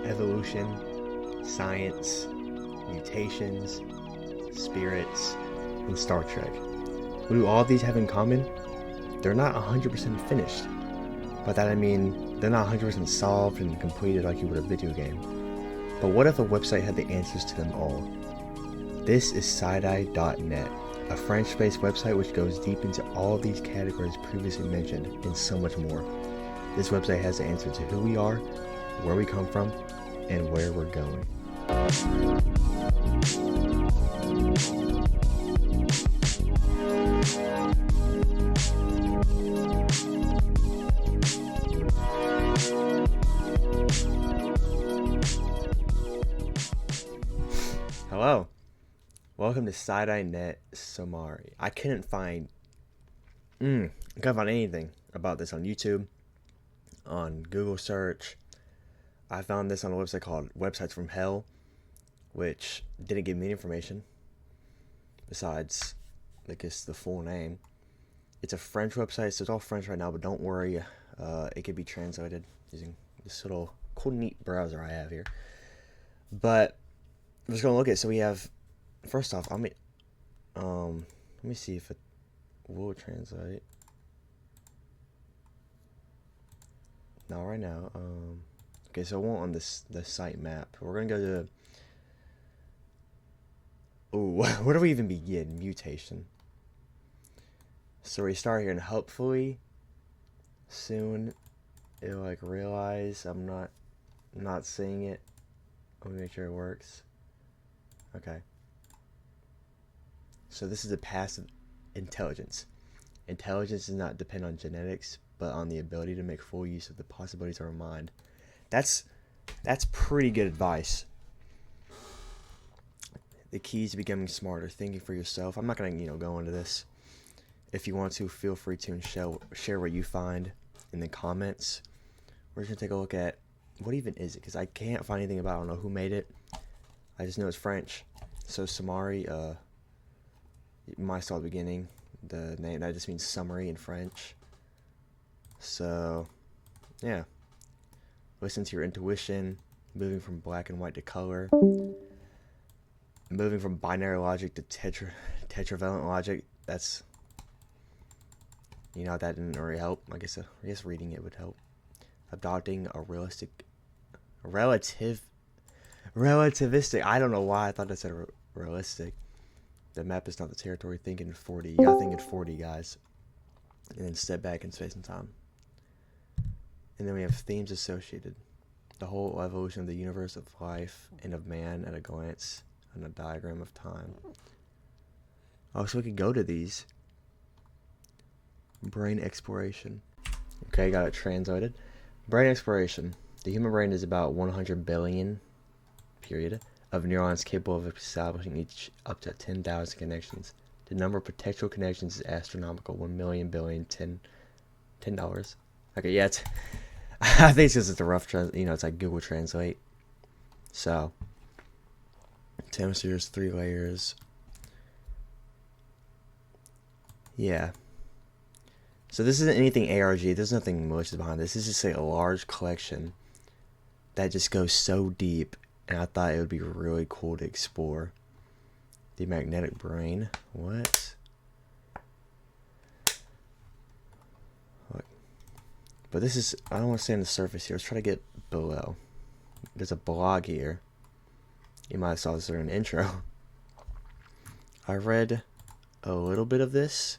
evolution, science, mutations, spirits, and Star Trek. What do all of these have in common? They're not 100% finished. By that I mean, they're not 100% solved and completed like you would a video game. But what if a website had the answers to them all? This is SytiNet, a French-based website which goes deep into all of these categories previously mentioned and so much more. This website has the answer to who we are, where we come from, and where we're going. Hello, welcome to SytiNet Sommaire. I couldn't find anything about this on YouTube, on Google search. I found this on a website called Websites from Hell, which didn't give me any information besides, I guess, the full name. It's a French website, so it's all French right now, but don't worry, it can be translated using this little cool, neat browser I have here. But I'm just gonna look at it. So we have, first off, let me see if it will translate. Not right now. Okay, so it won't on the site map. We're gonna go to. Ooh, where do we even begin? Mutation. So we start here, and hopefully, soon, it'll like realize I'm not seeing it. Let me make sure it works. Okay. So this is a passive intelligence. Intelligence does not depend on genetics, but on the ability to make full use of the possibilities of our mind. That's pretty good advice. The keys to becoming smarter, thinking for yourself. I'm not gonna go into this. If you want to, feel free to and share what you find in the comments. We're just gonna take a look at what even is it, because I can't find anything about it. I don't know who made it. I just know it's French. So Sommaire, you might saw at the beginning, the name, that just means summary in French. So, yeah. Listen to your intuition, moving from black and white to color, moving from binary logic to tetravalent logic. That's, that didn't really help. I guess reading it would help. Adopting a relativistic. I don't know why I thought I said realistic. The map is not the territory. Think in 40. You gotta think in 40, guys. And then step back in space and time. And then we have themes associated. The whole evolution of the universe, of life, and of man at a glance on a diagram of time. Oh, so we could go to these. Brain exploration. Okay, got it translated. Brain exploration. The human brain is about 100 billion, period, of neurons capable of establishing each up to 10,000 connections. The number of potential connections is astronomical. 1 million billion, $10. Okay, yeah, I think this is the rough it's like Google Translate. So, 10 hemispheres, 3 layers. Yeah. So this isn't anything ARG. There's nothing malicious behind this. This is just like a large collection that just goes so deep, and I thought it would be really cool to explore. The magnetic brain. What? But this is, I don't want to stay on the surface here. Let's try to get below. There's a blog here. You might have saw this during an intro. I read a little bit of this.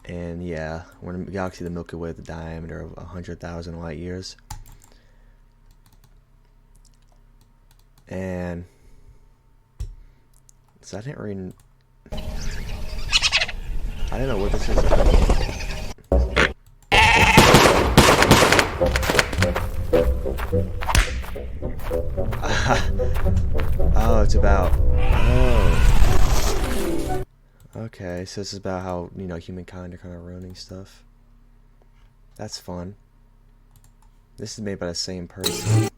And yeah, we're in a galaxy, the Milky Way, with a diameter of 100,000 light years. And so I didn't read. I don't know what this is. Oh, it's about. Oh. Okay, so this is about how, humankind are kind of ruining stuff. That's fun. This is made by the same person.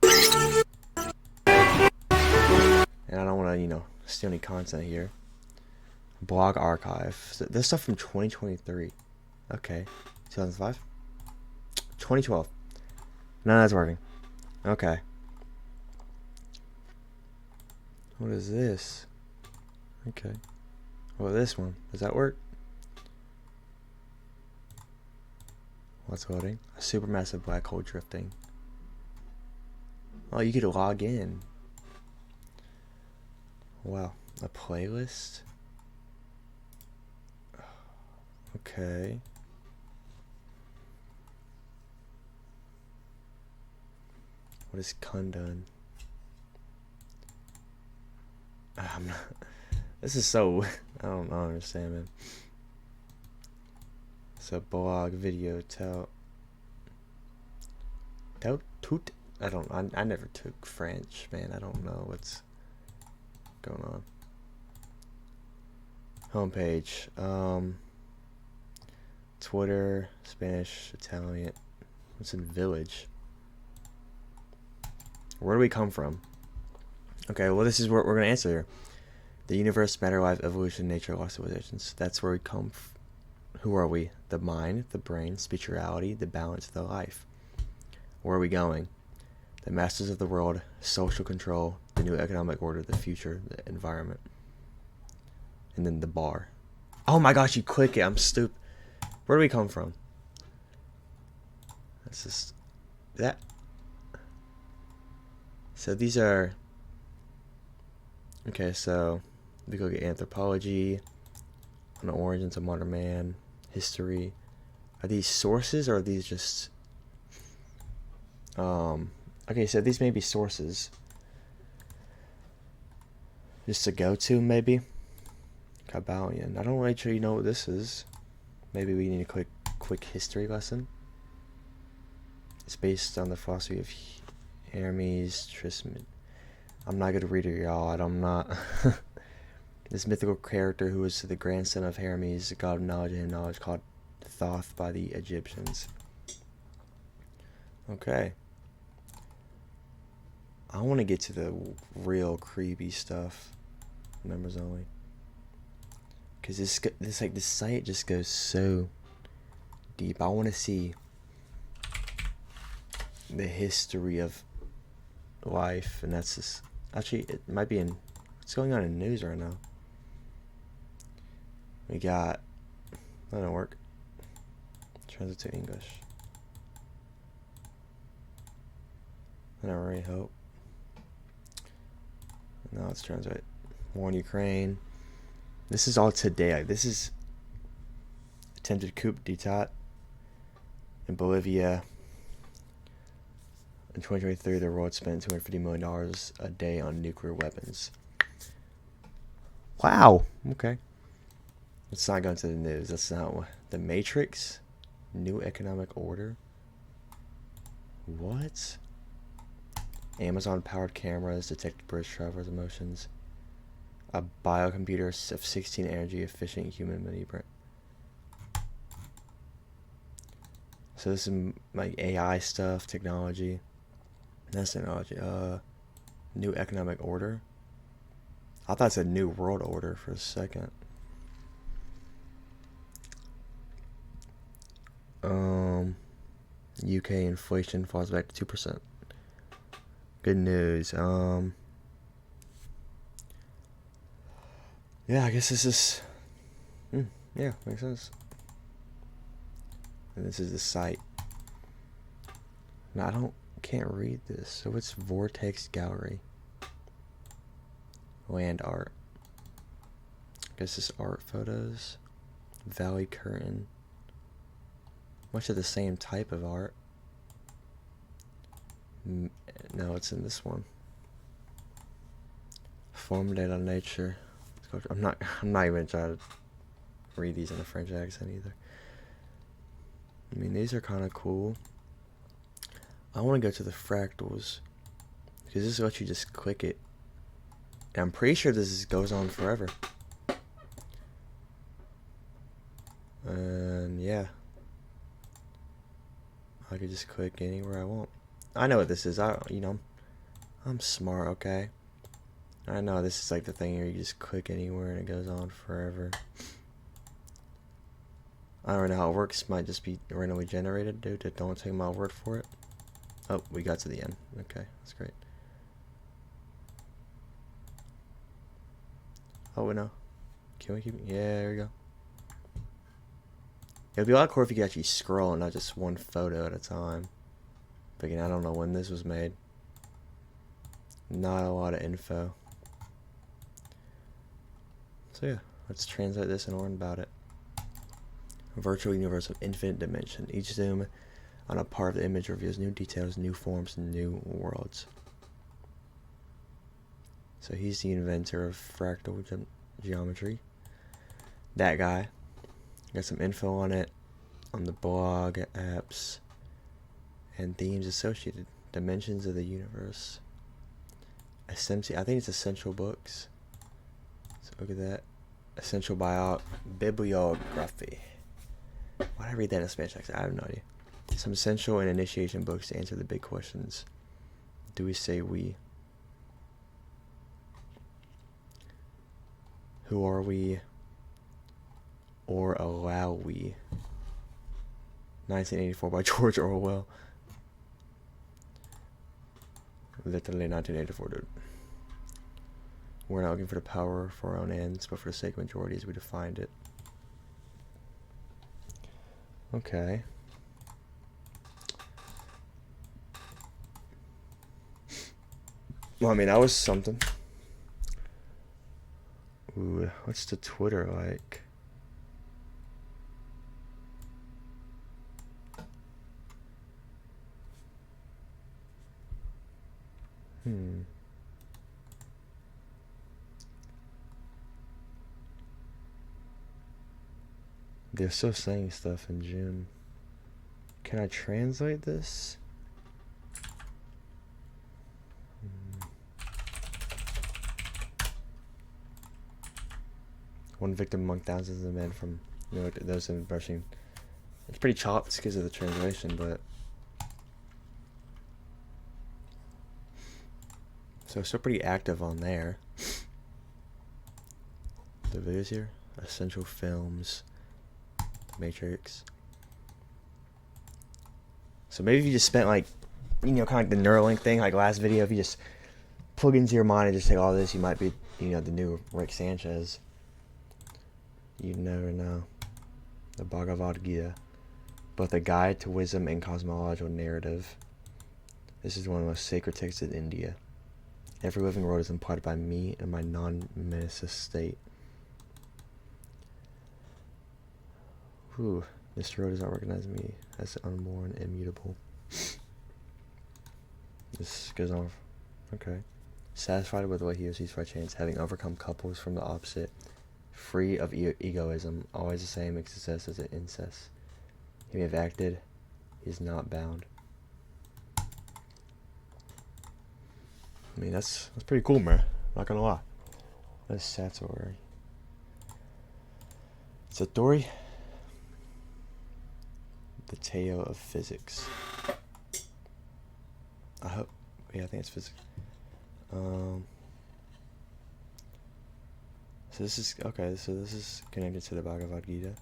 And I don't want to, steal any content here. Blog archive. So this stuff from 2023. Okay. 2005? 2012. No, that's working. Okay. What is this? Okay. Well, this one. Does that work? What's loading? A supermassive black hole drifting. Oh, you could log in. Wow. A playlist? Okay. What is Kundun? I'm not. This is so. I don't understand, man. It's a blog, video, toot. I never took French, man. I don't know what's going on. Homepage. Twitter, Spanish, Italian. What's in Village? Where do we come from? Okay, well, this is what we're going to answer here. The universe, matter, life, evolution, nature, lost civilizations. That's where we come from. Who are we? The mind, the brain, spirituality, the balance, the life. Where are we going? The masters of the world, social control, the new economic order, the future, the environment. And then the bar. Oh my gosh, you click it. I'm stupid. Where do we come from? That's just that. So these are. Okay, so we go get anthropology, on the origins of modern man, history. Are these sources or are these just okay, so these may be sources just to go to, maybe. Kabbalion. I don't really sure you know what this is. Maybe we need a quick history lesson. It's based on the philosophy of Hermes Trismegistus. I'm not a good reader, y'all. I'm not. This mythical character who was the grandson of Hermes, the god of knowledge and knowledge, called Thoth by the Egyptians. Okay. I want to get to the real creepy stuff. Members only. Because this site just goes so deep. I want to see the history of life, and that's just actually it might be in what's going on in the news right now. We got that don't work. Translate to English. I don't really hope. Now let's translate. War in Ukraine. This is all today. This is attempted coup d'etat in Bolivia. In 2023, the world spent $250 million a day on nuclear weapons. Wow. Okay. Let's not go into the news. That's not what. The Matrix? New economic order? What? Amazon-powered cameras detect British travelers' emotions. A biocomputer of 16 energy-efficient human mini brain. So this is like AI stuff, technology. That's technology. New economic order. I thought it said new world order for a second. UK inflation falls back to 2%. Good news. Yeah, I guess this is. Yeah, makes sense. And this is the site. No, can't read this. So it's Vortex Gallery. Land art. I guess it's art photos. Valley curtain. Much of the same type of art. No, it's in this one. Forme de la nature. I'm not even trying to read these in a French accent either. I mean, these are kind of cool. I want to go to the fractals because this is what you just click it. And I'm pretty sure this goes on forever. And yeah, I could just click anywhere I want. I know what this is. I'm smart, okay? I know this is like the thing where you just click anywhere and it goes on forever. I don't know how it works. Might just be randomly generated, dude. Don't take my word for it. Oh, we got to the end. Okay, that's great. Oh, no. Can we keep... Yeah, there we go. It would be a lot cooler if you could actually scroll and not just one photo at a time. But again, I don't know when this was made. Not a lot of info. So yeah, let's translate this and learn about it. A virtual universe of infinite dimension. Each zoom on a part of the image reveals new details, new forms, and new worlds. So he's the inventor of fractal geometry. That guy. Got some info on it, on the blog, apps, and themes associated. Dimensions of the universe. I think it's Essential Books. So look at that. Essential bibliography. Why did I read that in Spanish accent? I have no idea. Some essential and initiation books to answer the big questions. Do we say we? Who are we? Or allow we? 1984 by George Orwell. Literally 1984, dude. We're not looking for the power for our own ends, but for the sake of majorities, we defined it. Okay. Well, I mean, that was something. Ooh, what's the Twitter like? They're still saying stuff in June. Can I translate this? One victim among thousands of men from those in brushing. It's pretty chopped because of the translation, but so still pretty active on there. The videos here, Essential Films, The Matrix. So maybe if you just spent like, kind of like the Neuralink thing, like last video, if you just plug into your mind and just say all this, you might be, the new Rick Sanchez. You never know. The Bhagavad Gita. Both a guide to wisdom and cosmological narrative. This is one of the most sacred texts in India. Every living word is imparted by me and my non-menace state. Whew. This road does not recognize me as unborn, immutable. This goes on. Okay. Satisfied with what he or sees by chance, having overcome couples from the opposite, free of egoism, always the same success as an incest. He may have acted, he is not bound. I mean, that's pretty cool, man. Not gonna lie. That's Satori. Satori? The tale of physics. I hope. Yeah, I think it's physics. So this is okay. So this is connected to the Bhagavad Gita.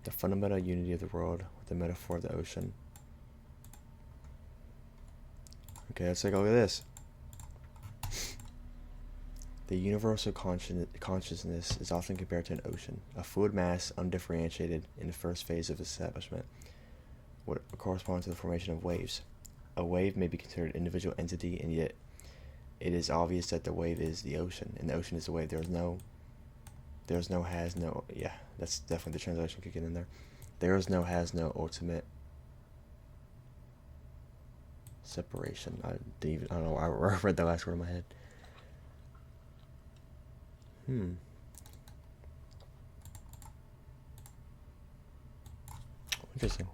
The fundamental unity of the world with the metaphor of the ocean. Okay, let's take a look at this. The universal consciousness is often compared to an ocean, a fluid mass undifferentiated in the first phase of establishment, what corresponds to the formation of waves. A wave may be considered an individual entity, and yet it is obvious that the wave is the ocean, and the ocean is the wave. Yeah, that's definitely the translation kicking in there. There is no, has no ultimate separation. I don't know, I read the last word in my head. Interesting.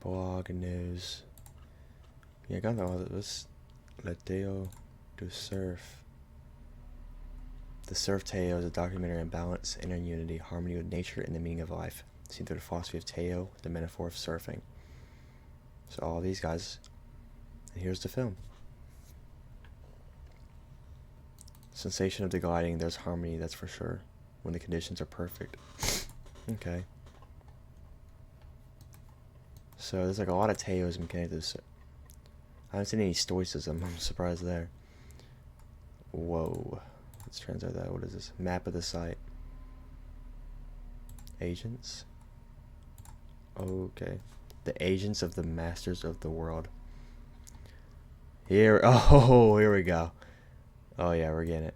Blog news. Yeah, I got all this. Lateo do surf. The Surf Teo is a documentary on balance, inner unity, harmony with nature, and the meaning of life, seen through the philosophy of Teo, the metaphor of surfing. So all these guys, and here's the film. Sensation of the gliding, there's harmony, that's for sure, when the conditions are perfect. Okay. So there's like a lot of Teos connected to this. I haven't seen any stoicism. I'm surprised there. Whoa. Let's translate that. What is this? Map of the site. Agents. Okay. The agents of the masters of the world. Here we go. Oh yeah, we're getting it.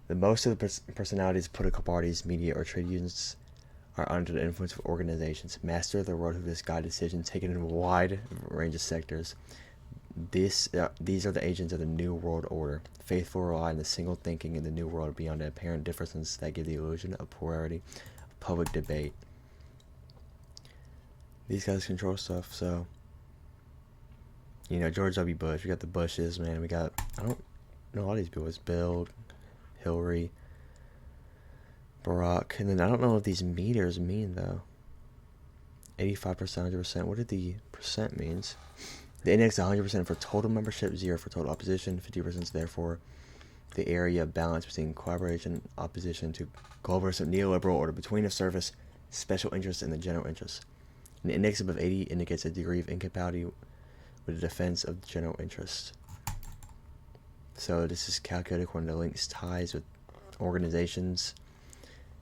The most of the personalities, political parties, media, or trade unions are under the influence of organizations. Master of the world who just guide decisions taken in a wide range of sectors. These are the agents of the New World Order. Faithful rely on the single thinking in the New World beyond the apparent differences that give the illusion of plurality of public debate. These guys control stuff, so... You know, George W. Bush, we got the Bushes, man, we got... I don't know a lot of these people. It's Bill, Hillary, Barack, and then I don't know what these meters mean, though. 85%, 100%, what did the percent means? The index is 100% for total membership, 0 for total opposition, 50% is therefore the area of balance between collaboration and opposition to globalist neoliberal order between the service, special interests, and the general interests. An index above 80 indicates a degree of incompatibility with the defense of the general interest. So this is calculated when the links ties with organizations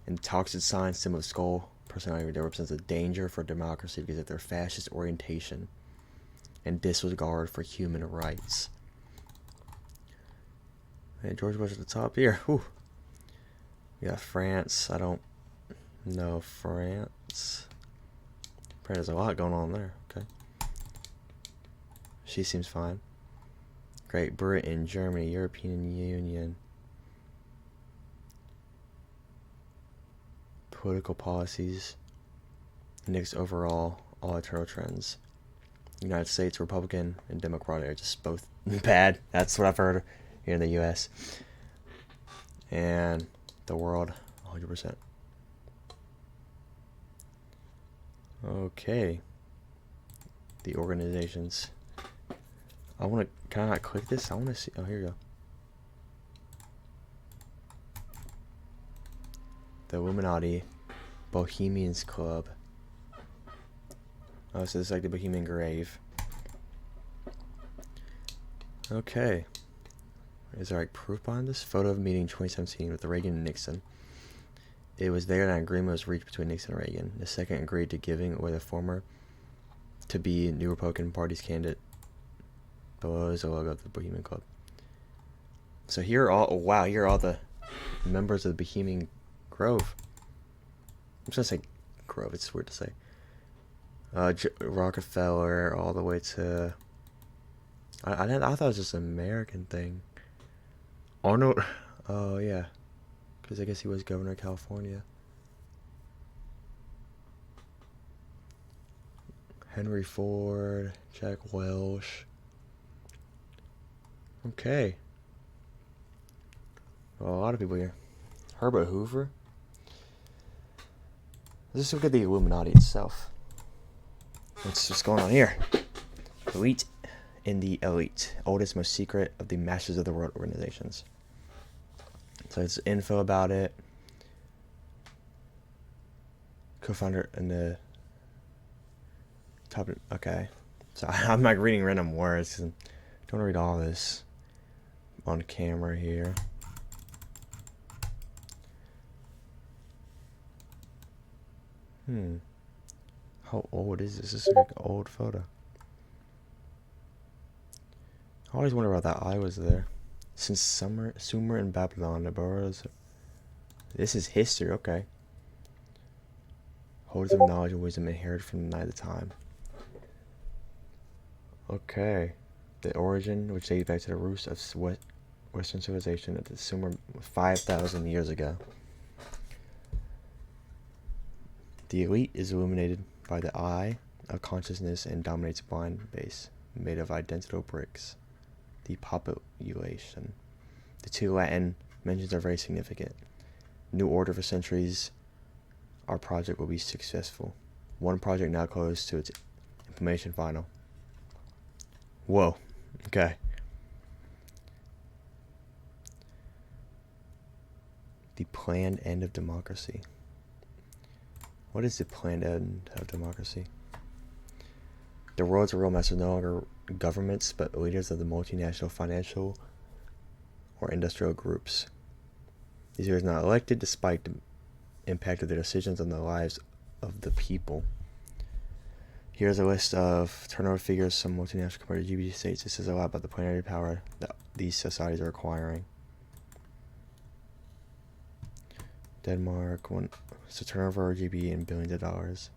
and toxic sign symbol of skull personality that represents a danger for democracy because of their fascist orientation and disregard for human rights. And George Bush at the top here. Whew. We got France. I don't know France. There's a lot going on there. Okay. She seems fine. Great Britain, Germany, European Union. Political policies. Index overall, all eternal trends. United States, Republican, and Democratic are just both bad. That's what I've heard here in the U.S. And the world, 100%. Okay. The organizations. I want to... Can I not click this? I want to see... Oh, here you go. The Illuminati. Bohemians Club. Oh, so this is like the Bohemian Grave. Okay. Is there like proof behind this? Photo of meeting 2017 with Reagan and Nixon. It was there that an agreement was reached between Nixon and Reagan. The second agreed to giving away the former to be new Republican Party's candidate. Below is the logo of the Bohemian Club. So here are all... Oh, wow, here are all the members of the Bohemian Grove. I'm just going to say Grove. It's weird to say. Rockefeller all the way to... I thought it was just an American thing. Arnold... Oh, yeah. Because I guess he was governor of California. Henry Ford, Jack Welch. Okay. Well, a lot of people here. Herbert Hoover. Let's just look at the Illuminati itself. What's just going on here? Elite in the elite. Oldest, most secret of the Masters of the World organizations. So it's info about it. Co-founder and the top. Okay. So I'm like reading random words. Don't want to read all this on camera here. How old is this? This is like an old photo. I always wonder why that eye was there. Since Sumer and Babylon, the boroughs. This is history, okay. Holders of knowledge and wisdom inherited from the night of time. Okay. The origin, which dates back to the roots of Western civilization at the Sumer 5,000 years ago. The elite is illuminated by the eye of consciousness and dominates a blind base made of identical bricks. The population. The two Latin mentions are very significant. New order for centuries. Our project will be successful. One project now close to its implementation final. Whoa. Okay. The planned end of democracy. What is the planned end of democracy? The world's real masters are no longer governments, but leaders of the multinational financial or industrial groups. These leaders are not elected despite the impact of their decisions on the lives of the people. Here's a list of turnover figures some multinational compared to GDP states. This is a lot about the planetary power that these societies are acquiring. Denmark, so turnover or GDP in billions of dollars.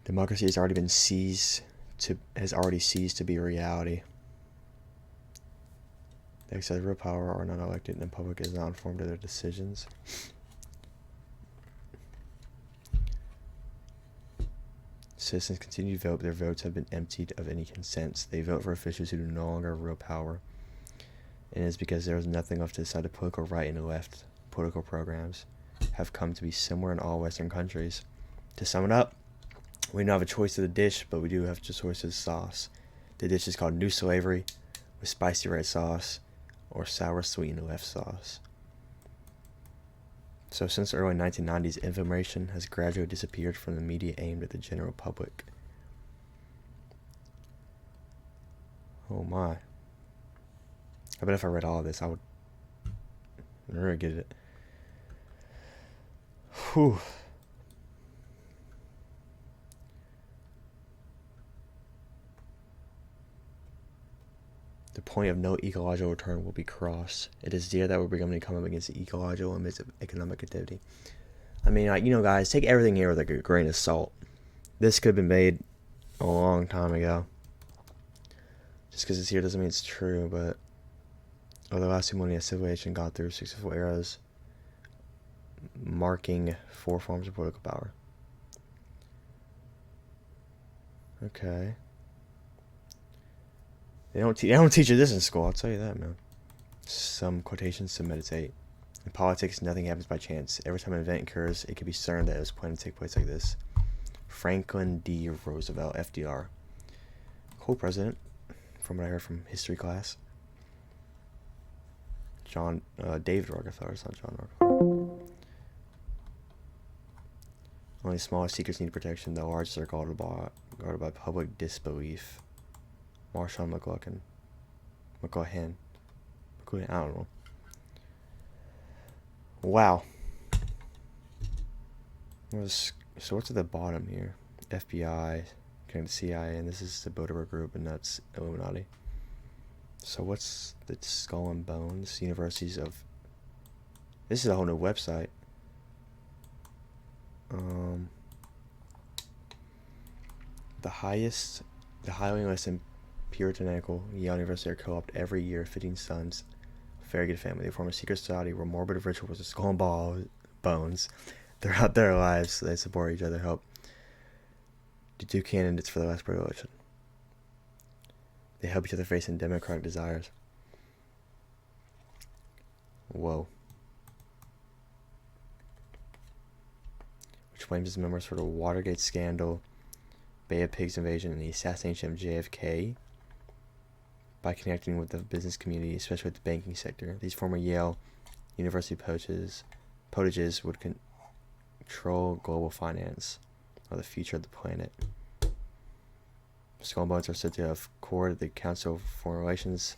Democracy has already ceased to be a reality. They exercise real power, are not elected, and the public is not informed of their decisions. Citizens continue to vote, but their votes have been emptied of any consents. They vote for officials who no longer have real power. And it is because there is nothing left to decide. The political right and left political programs have come to be similar in all Western countries. To sum it up, we don't have a choice of the dish, but we do have a choice of the sauce. The dish is called New Slavery with spicy red sauce or sour sweet and left sauce. So since the early 1990s, information has gradually disappeared from the media aimed at the general public. Oh my. I bet if I read all of this, I would really get it. Whew. The point of no ecological return will be crossed. It is there that we're becoming to come up against the ecological limits of economic activity. I mean, like, guys, take everything here with like a grain of salt. This could have been made a long time ago. Just because it's here doesn't mean it's true, but over the last 2 millennia, civilization got through successful eras, marking 4 forms of political power. Okay. They don't teach you this in school, I'll tell you that, man. Some quotations to meditate. In politics, nothing happens by chance. Every time an event occurs, it can be certain that it was planned to take place like this. Franklin D. Roosevelt, FDR. Cool president, from what I heard from history class. David Rockefeller, it's not John Rockefeller. Only smaller secrets need protection, the largest are guarded by public disbelief. Marshall McLuhan, I don't know. Wow. So what's at the bottom here? FBI, kind of CIA, and this is the Bilderberg Group, and that's Illuminati. So what's the Skull and Bones? Universities of... This is a whole new website. The highly less than puritanical Yale University are co-opted every year, 15 sons, very good family. They form a secret society where morbid rituals of skull and bones throughout their lives. So they support each other, help the 2 candidates for the last election. They help each other face in democratic desires. Whoa. Which blames its members for the Watergate scandal, Bay of Pigs invasion, and the assassination of JFK by connecting with the business community, especially with the banking sector. These former Yale University potages would control global finance or the future of the planet. Skull and Bones are said to have courted the Council of Foreign Relations,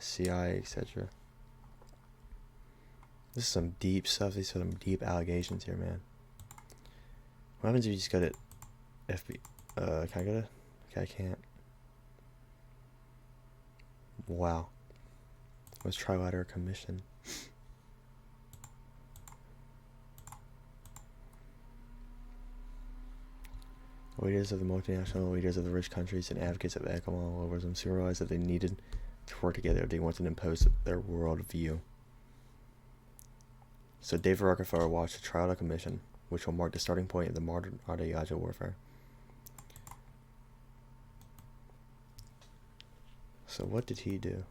CIA, etc. This is some deep stuff. These are some deep allegations here, man. What happens if you just go to FB? Can I go to? Okay, I can't. Wow. What's Trilateral Commission? Leaders of the multinational, leaders of the rich countries, and advocates of economic soon realized that they needed to work together if they wanted to impose their world view. So David Rockefeller launched the Trilateral Commission, which will mark the starting point of the modern ideological warfare. So what did he do?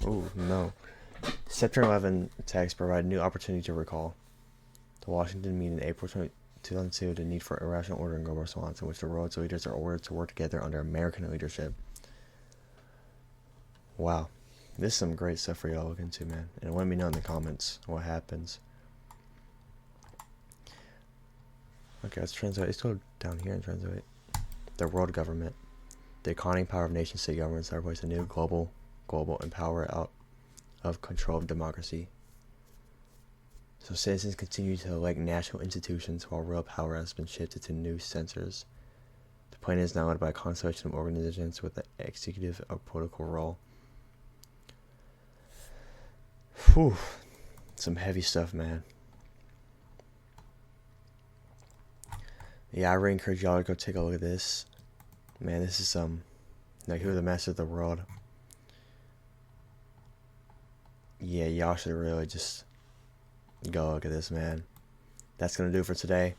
Oh no. September 11 attacks provide new opportunity to recall. The Washington meeting in April 2002, the need for irrational order and global response, in which the world's leaders are ordered to work together under American leadership. Wow. This is some great stuff for y'all to look into, man. And let me know in the comments what happens. Okay, let's translate. Let's go down here and translate. The world government. The economic power of nation state governments are a new global and power out of control of democracy. So citizens continue to elect national institutions while real power has been shifted to new censors. The plan is now led by a constellation of organizations with an executive or political role. Whew. Some heavy stuff, man. Yeah, I really encourage y'all to go take a look at this. Man, this is like, who are the masters of the world? Yeah, y'all should really just go look at this, man. That's gonna do it for today.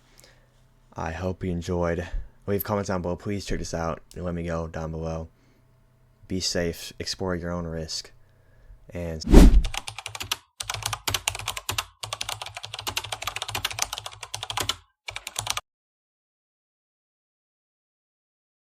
I hope you enjoyed. Leave comments down below. Please check this out and let me know down below. Be safe. Explore at your own risk. And